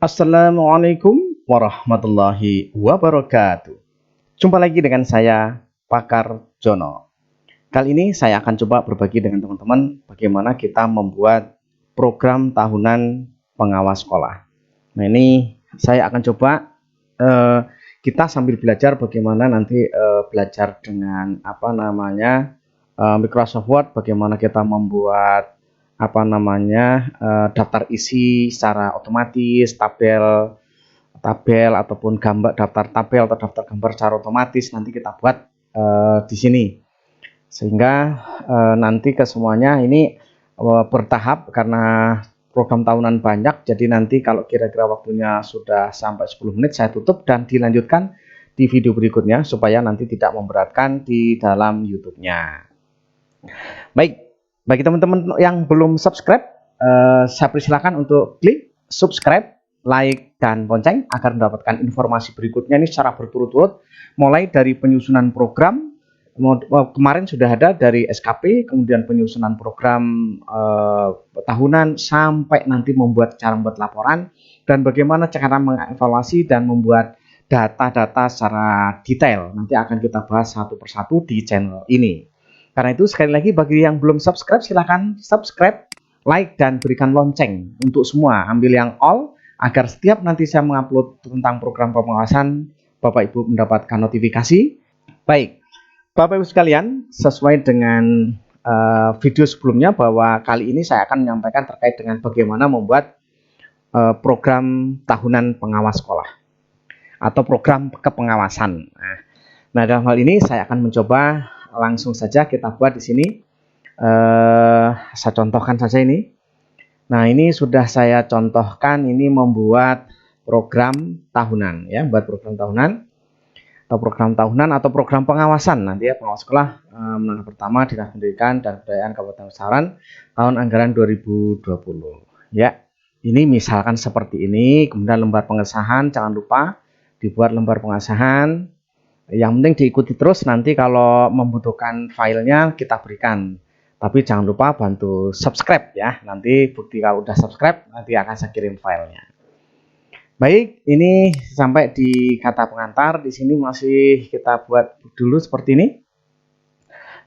Assalamualaikum warahmatullahi wabarakatuh. Jumpa lagi dengan saya, Pakar Jono. Kali ini saya akan coba berbagi dengan teman-teman bagaimana kita membuat program tahunan pengawas sekolah. Nah, ini saya akan coba kita sambil belajar bagaimana nanti belajar dengan Microsoft Word, bagaimana kita membuat daftar isi secara otomatis, tabel ataupun gambar, daftar tabel atau daftar gambar secara otomatis nanti kita buat di sini, sehingga nanti kesemuanya ini bertahap karena program tahunan banyak. Jadi nanti kalau kira-kira waktunya sudah sampai 10 menit saya tutup dan dilanjutkan di video berikutnya supaya nanti tidak memberatkan di dalam YouTube-nya. Baik, bagi teman-teman yang belum subscribe, saya persilakan untuk klik subscribe, like, dan lonceng agar mendapatkan informasi berikutnya ini secara berturut-turut, mulai dari penyusunan program. Kemarin sudah ada dari SKP, kemudian penyusunan program tahunan, sampai nanti cara membuat laporan, dan bagaimana cara mengevaluasi dan membuat data-data secara detail. Nanti akan kita bahas satu persatu di channel ini. Karena itu sekali lagi bagi yang belum subscribe silahkan subscribe, like, dan berikan lonceng untuk semua. Ambil yang all agar setiap nanti saya mengupload tentang program pengawasan Bapak Ibu mendapatkan notifikasi. Baik, Bapak Ibu sekalian, sesuai dengan video sebelumnya bahwa kali ini saya akan menyampaikan terkait dengan bagaimana membuat program tahunan pengawas sekolah atau program kepengawasan. Nah, dalam hal ini saya akan mencoba langsung saja kita buat di sini. Saya contohkan saja ini. Nah, ini sudah saya contohkan, ini membuat program tahunan ya, buat program tahunan atau program pengawasan nanti ya, pengawas sekolah menengah pertama Dinas Pendidikan dan Kebudayaan Kabupaten Saran tahun anggaran 2020 ya. Ini misalkan seperti ini, kemudian lembar pengesahan jangan lupa dibuat lembar pengesahan. Yang penting diikuti terus, nanti kalau membutuhkan filenya kita berikan. Tapi jangan lupa bantu subscribe ya. Nanti bukti kalau udah subscribe nanti akan saya kirim filenya. Baik, ini sampai di kata pengantar. Di sini masih kita buat dulu seperti ini.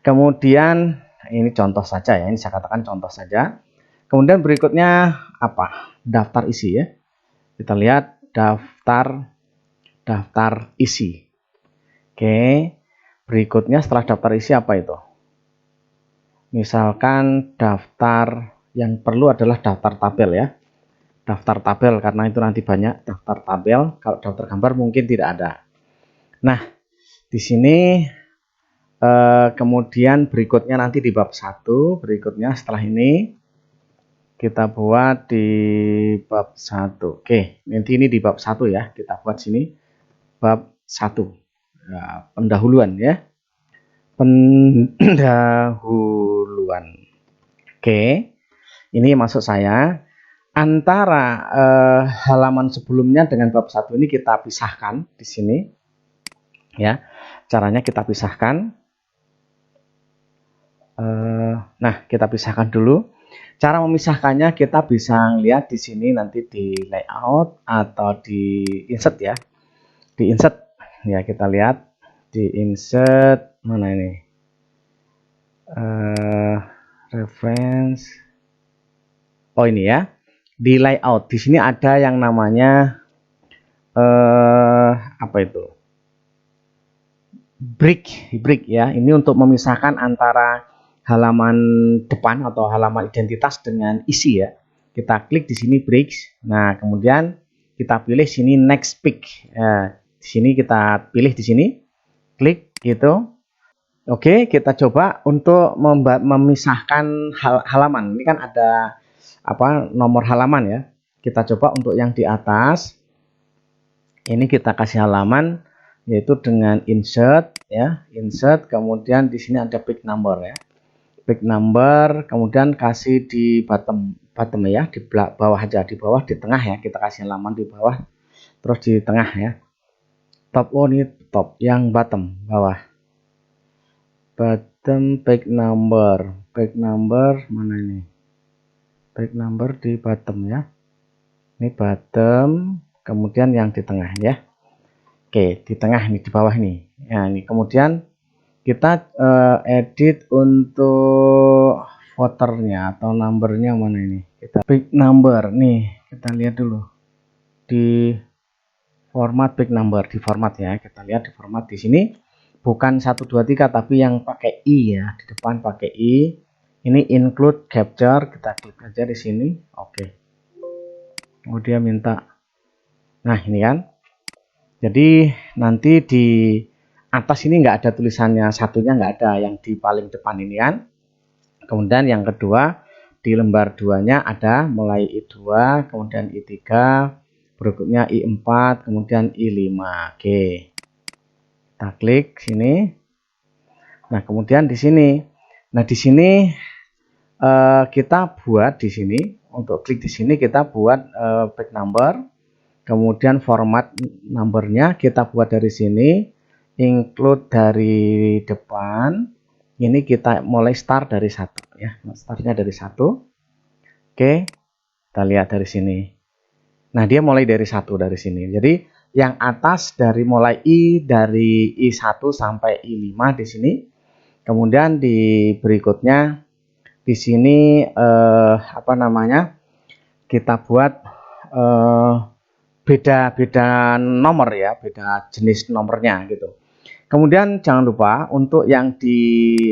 Kemudian ini contoh saja ya. Ini saya katakan contoh saja. Kemudian berikutnya apa? Daftar isi ya. Kita lihat daftar isi. Oke, berikutnya setelah daftar isi apa itu? Misalkan daftar yang perlu adalah daftar tabel ya. Daftar tabel karena itu nanti banyak daftar tabel. Kalau daftar gambar mungkin tidak ada. Nah, di sini kemudian berikutnya nanti di bab 1, berikutnya setelah ini kita buat di bab 1. Oke, nanti ini di bab 1 ya. Kita buat sini bab 1. Nah, pendahuluan ya, pendahuluan. Oke, ini maksud saya antara halaman sebelumnya dengan bab 1 ini kita pisahkan di sini ya. Caranya kita pisahkan. Nah, kita pisahkan dulu. Cara memisahkannya kita bisa lihat di sini nanti di layout atau di insert ya. Di insert ya, kita lihat di insert mana ini, reference, oh ini ya, di layout. Di sini ada yang namanya apa itu, break ya. Ini untuk memisahkan antara halaman depan atau halaman identitas dengan isi ya. Kita klik di sini break. Nah, kemudian kita pilih sini next pick. Di sini kita pilih di sini, klik gitu. Oke, kita coba untuk memisahkan halaman. Ini kan ada nomor halaman ya. Kita coba untuk yang di atas. Ini kita kasih halaman yaitu dengan insert ya, insert. Kemudian di sini ada pick number ya. Pick number, kemudian kasih di bottom ya, di bawah aja, di bawah, di tengah ya. Kita kasih halaman di bawah, terus di tengah ya. Top, oh ini top, yang bottom bawah, bottom page number mana ini, page number di bottom ya. Ini bottom, kemudian yang di tengah ya. Oke, di tengah ini, di bawah ini. Nah, ini kemudian kita edit untuk voternya atau numbernya mana ini. Kita pick number nih, kita lihat dulu di format pick number, di format ya. Kita lihat di format di sini bukan 123 tapi yang pakai i ya, di depan pakai i. Ini include capture, kita klik aja di sini. Oke. Oh, dia minta. Nah, ini kan. Jadi nanti di atas ini nggak ada tulisannya, satunya nggak ada, yang di paling depan ini kan. Kemudian yang kedua, di lembar 2-nya ada mulai I2, kemudian I3, berikutnya I4, kemudian I5. Oke. Kita klik sini. Nah, kemudian di sini. Nah, di sini kita buat di sini. Untuk klik di sini kita buat back number, kemudian format numbernya kita buat dari sini, include dari depan. Ini kita mulai start dari 1 ya, startnya dari 1. Oke, kita lihat dari sini. Nah, dia mulai dari 1 dari sini. Jadi yang atas dari mulai dari I1 sampai I5 di sini. Kemudian di berikutnya di sini apa namanya, kita buat beda-beda nomor ya, beda jenis nomornya gitu. Kemudian jangan lupa untuk yang di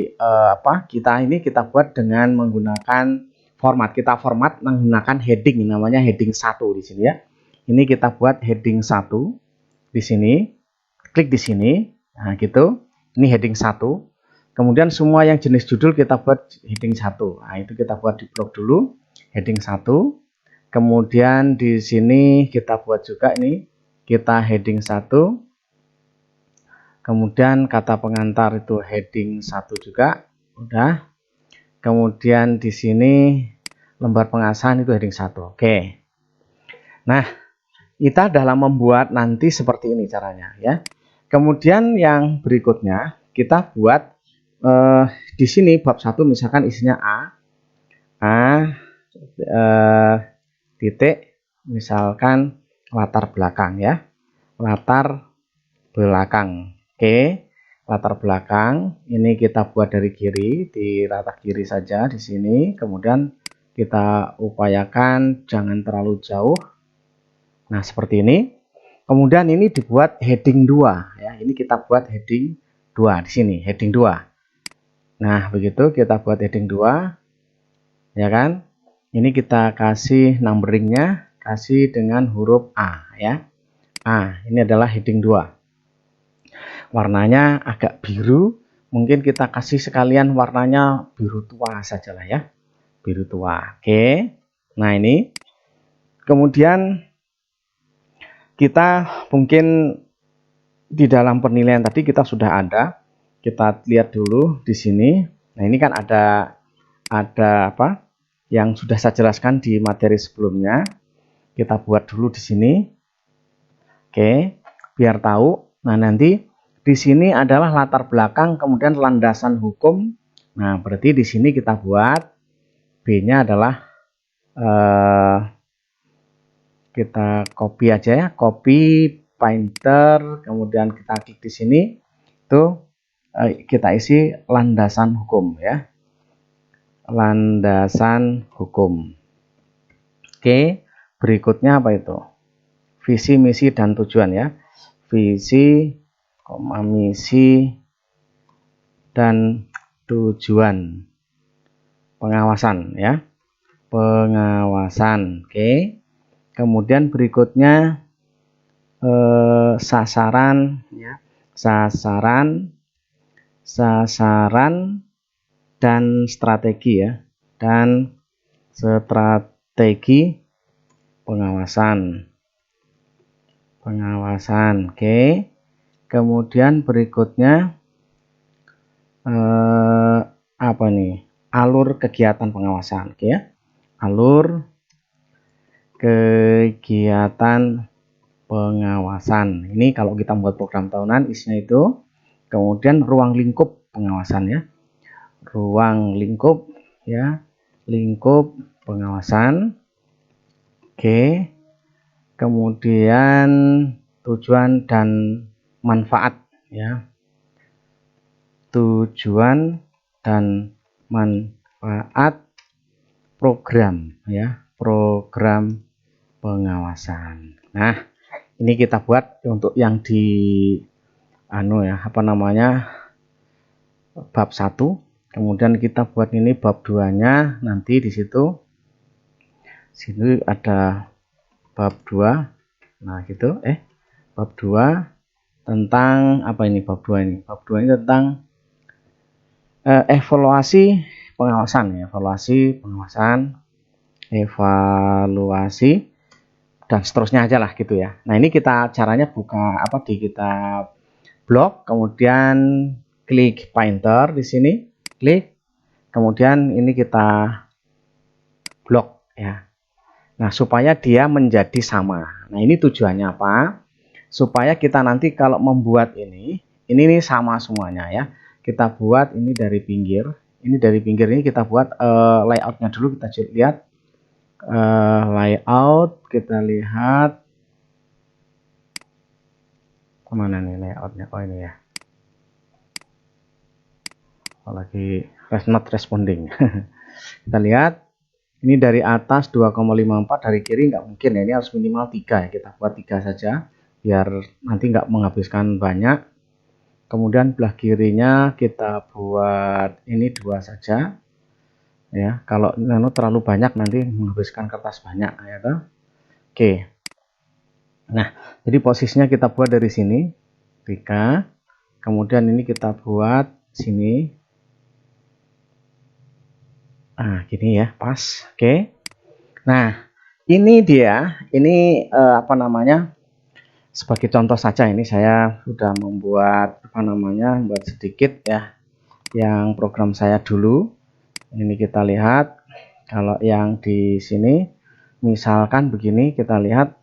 kita ini kita buat dengan menggunakan format. Kita format menggunakan heading, namanya heading 1 di sini ya. Ini kita buat heading 1 di sini. Klik di sini. Nah, gitu. Ini heading 1. Kemudian semua yang jenis judul kita buat heading 1. Nah, itu kita buat di blok dulu, heading 1. Kemudian di sini kita buat juga ini, kita heading 1. Kemudian kata pengantar itu heading 1 juga. Udah. Kemudian di sini lembar pengasahan itu heading 1. Oke. Nah, kita dalam membuat nanti seperti ini caranya ya. Kemudian yang berikutnya kita buat di sini bab 1 misalkan isinya titik misalkan latar belakang ya, latar belakang. Oke, latar belakang ini kita buat dari kiri, di rata kiri saja di sini. Kemudian kita upayakan jangan terlalu jauh. Nah, seperti ini. Kemudian ini dibuat heading 2 ya. Ini kita buat heading 2 di sini, heading 2. Nah, begitu kita buat heading 2 ya kan. Ini kita kasih numberingnya, kasih dengan huruf A ya. A, ini adalah heading 2. Warnanya agak biru, mungkin kita kasih sekalian warnanya biru tua sajalah ya. Biru tua. Oke. Nah, ini. Kemudian kita mungkin di dalam penilaian tadi kita sudah ada. Kita lihat dulu di sini. Nah, ini kan ada apa yang sudah saya jelaskan di materi sebelumnya. Kita buat dulu di sini. Oke, biar tahu. Nah, nanti di sini adalah latar belakang, kemudian landasan hukum. Nah, berarti di sini kita buat B-nya adalah kita copy aja ya, copy Painter, kemudian kita klik di sini. Itu kita isi landasan hukum ya, landasan hukum. Oke, berikutnya apa itu? Visi, misi, dan tujuan ya. Visi, misi, dan tujuan. Pengawasan ya, pengawasan. Oke, kemudian berikutnya sasaran ya, sasaran dan strategi ya, dan strategi pengawasan. Oke, kemudian berikutnya apa nih, alur kegiatan pengawasan. Oke ya, alur kegiatan pengawasan. Ini kalau kita membuat program tahunan isinya itu. Kemudian ruang lingkup pengawasan ya, ruang lingkup ya, lingkup pengawasan. Oke, kemudian tujuan dan manfaat ya, tujuan dan manfaat program ya, program pengawasan. Nah, ini kita buat untuk yang di bab 1, kemudian kita buat ini bab 2-nya, nanti di situ sini ada bab 2. Nah, gitu bab 2 tentang apa ini? Bab 2 ini. Bab 2 ini tentang evaluasi pengawasan ya, evaluasi dan seterusnya aja lah gitu ya. Nah, ini kita caranya buka di kitab blog, kemudian klik pointer di sini, klik, kemudian ini kita blok ya. Nah, supaya dia menjadi sama. Nah, ini tujuannya apa? Supaya kita nanti kalau membuat ini sama semuanya ya. Kita buat ini dari pinggir. Ini dari pinggir ini kita buat layoutnya dulu, kita lihat layout, kita lihat kemana nih layoutnya? Oh ini ya. Lagi not responding. Kita lihat ini dari atas 2,54, dari kiri nggak mungkin ya, ini harus minimal 3 ya, kita buat 3 saja biar nanti nggak menghabiskan banyak. Kemudian belah kirinya kita buat ini 2 saja ya, kalau terlalu banyak nanti menghabiskan kertas banyak ya toh. Oke, nah jadi posisinya kita buat dari sini 3, kemudian ini kita buat sini. Nah, gini ya, pas. Oke. Nah, ini dia, ini sebagai contoh saja, ini saya sudah membuat buat sedikit ya, yang program saya dulu. Ini kita lihat, kalau yang di sini, misalkan begini, kita lihat,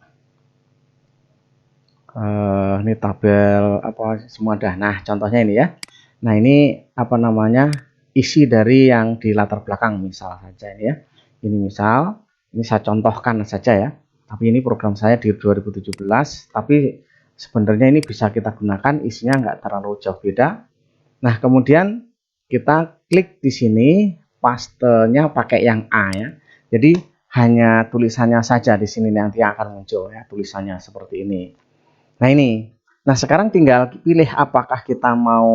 ini tabel semua dah. Nah, contohnya ini ya. Nah, ini isi dari yang di latar belakang misal saja ini ya. Ini misal, ini saya contohkan saja ya. Tapi ini program saya di 2017, tapi sebenarnya ini bisa kita gunakan, isinya nggak terlalu jauh beda. Nah, kemudian kita klik di sini, pastenya pakai yang A ya. Jadi hanya tulisannya saja di sini nanti akan muncul ya, tulisannya seperti ini. Nah, ini. Nah, sekarang tinggal pilih apakah kita mau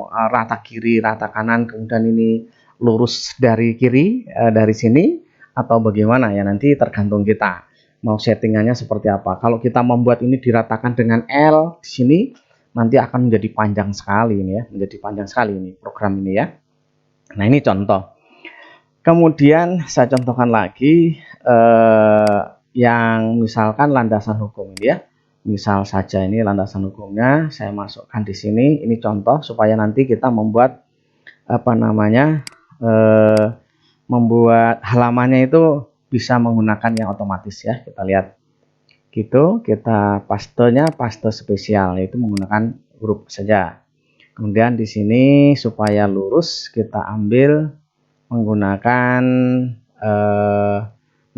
rata kiri, rata kanan, kemudian ini lurus dari kiri, dari sini, atau bagaimana ya, nanti tergantung kita mau settingannya seperti apa. Kalau kita membuat ini diratakan dengan L di sini, nanti akan menjadi panjang sekali ini ya, menjadi panjang sekali ini program ini ya. Nah, ini contoh. Kemudian saya contohkan lagi yang misalkan landasan hukum ini ya. Misal saja ini landasan hukumnya saya masukkan di sini. Ini contoh supaya nanti kita membuat membuat halamannya itu bisa menggunakan yang otomatis ya. Kita lihat gitu, kita paste spesial, yaitu menggunakan huruf saja. Kemudian di sini supaya lurus kita ambil menggunakan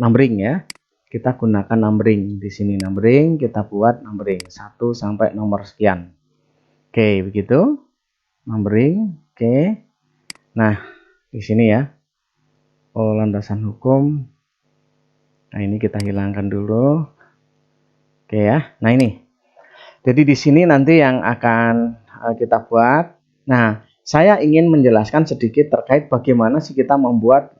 numbering ya. Kita gunakan numbering di sini, numbering kita buat numbering 1 sampai nomor sekian. Oke, begitu. Numbering, oke. Nah, di sini ya. Oh, landasan hukum. Nah, ini kita hilangkan dulu. Oke ya. Nah, ini. Jadi di sini nanti yang akan kita buat. Nah, saya ingin menjelaskan sedikit terkait bagaimana sih kita membuat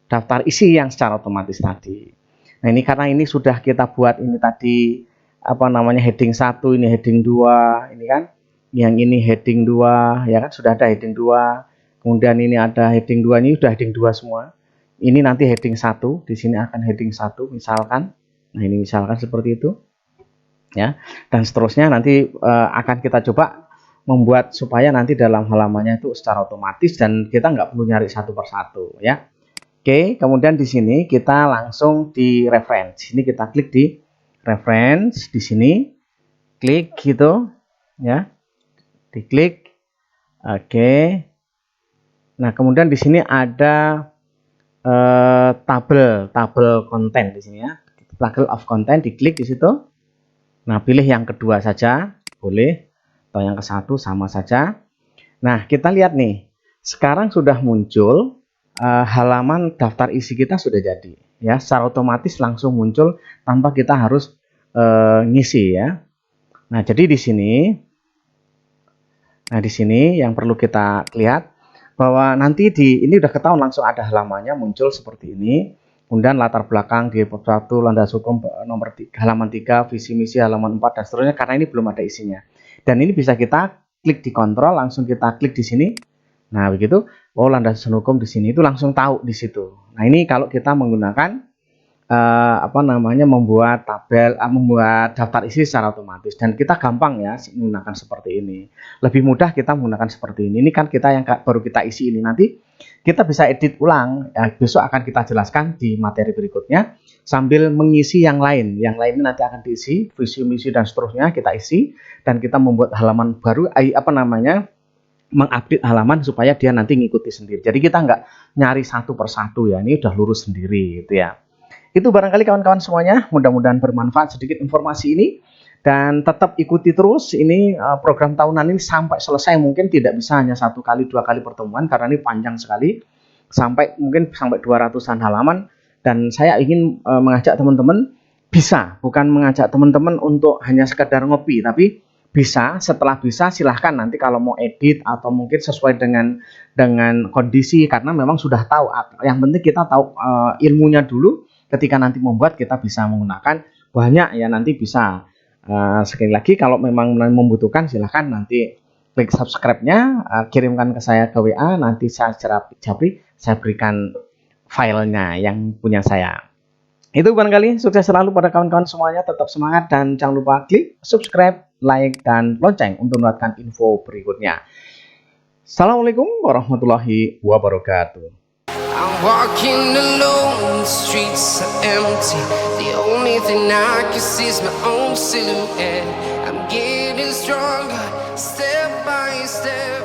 daftar isi yang secara otomatis tadi. Nah, ini karena ini sudah kita buat ini tadi heading 1, ini heading 2, ini kan. Yang ini heading 2, ya kan sudah ada heading 2. Kemudian ini ada heading 2, ini sudah heading 2 semua. Ini nanti heading 1, di sini akan heading 1 misalkan. Nah, ini misalkan seperti itu. Ya. Dan seterusnya nanti akan kita coba membuat supaya nanti dalam halamannya itu secara otomatis dan kita nggak perlu nyari satu persatu ya. Oke, kemudian di sini kita langsung di reference. Ini kita klik di reference di sini, klik gitu, ya, diklik. Oke. Nah, kemudian di sini ada tabel konten di sini ya. Table of content, diklik di situ. Nah, pilih yang kedua saja, boleh. Atau yang ke satu sama saja. Nah, kita lihat nih. Sekarang sudah muncul halaman daftar isi kita sudah jadi. Ya, secara otomatis langsung muncul tanpa kita harus ngisi ya. Nah, jadi di sini yang perlu kita lihat bahwa nanti ini udah ketahuan langsung ada halamannya muncul seperti ini. Kemudian latar belakang di bab 1, landas hukum nomor 3, halaman 3, visi misi halaman 4 dan seterusnya, karena ini belum ada isinya. Dan ini bisa kita klik di kontrol, langsung kita klik di sini. Nah, begitu. Oh, landasan hukum di sini itu langsung tahu di situ. Nah, ini kalau kita menggunakan membuat tabel, membuat daftar isi secara otomatis, dan kita gampang ya menggunakan seperti ini. Lebih mudah kita menggunakan seperti ini. Ini kan kita yang baru kita isi ini, nanti kita bisa edit ulang. Ya, besok akan kita jelaskan di materi berikutnya sambil mengisi yang lain. Yang lain ini nanti akan diisi, visi misi dan seterusnya kita isi, dan kita membuat halaman baru, mengupdate halaman supaya dia nanti ngikuti sendiri. Jadi kita nggak nyari satu persatu ya, ini udah lurus sendiri gitu ya. Itu barangkali kawan-kawan semuanya, mudah-mudahan bermanfaat sedikit informasi ini, dan tetap ikuti terus ini program tahunan ini sampai selesai. Mungkin tidak bisa hanya 1 kali 2 kali pertemuan karena ini panjang sekali, mungkin sampai 200-an halaman. Dan saya ingin mengajak teman-teman, bukan mengajak teman-teman untuk hanya sekedar ngopi, tapi bisa, setelah bisa silahkan nanti kalau mau edit atau mungkin sesuai dengan kondisi, karena memang sudah tahu. Yang penting kita tahu ilmunya dulu. Ketika nanti membuat kita bisa menggunakan banyak ya, nanti bisa. Sekali lagi kalau memang membutuhkan silahkan nanti klik subscribe-nya, kirimkan ke saya ke WA, nanti saya berikan filenya yang punya saya. Itu barangkali. Sukses selalu pada kawan-kawan semuanya, tetap semangat dan jangan lupa klik subscribe, like, dan lonceng untuk mendapatkan info berikutnya. Assalamualaikum warahmatullahi wabarakatuh. I'm walking alone, the streets are empty. The only thing I can see is my own silhouette. I'm getting stronger, step by step.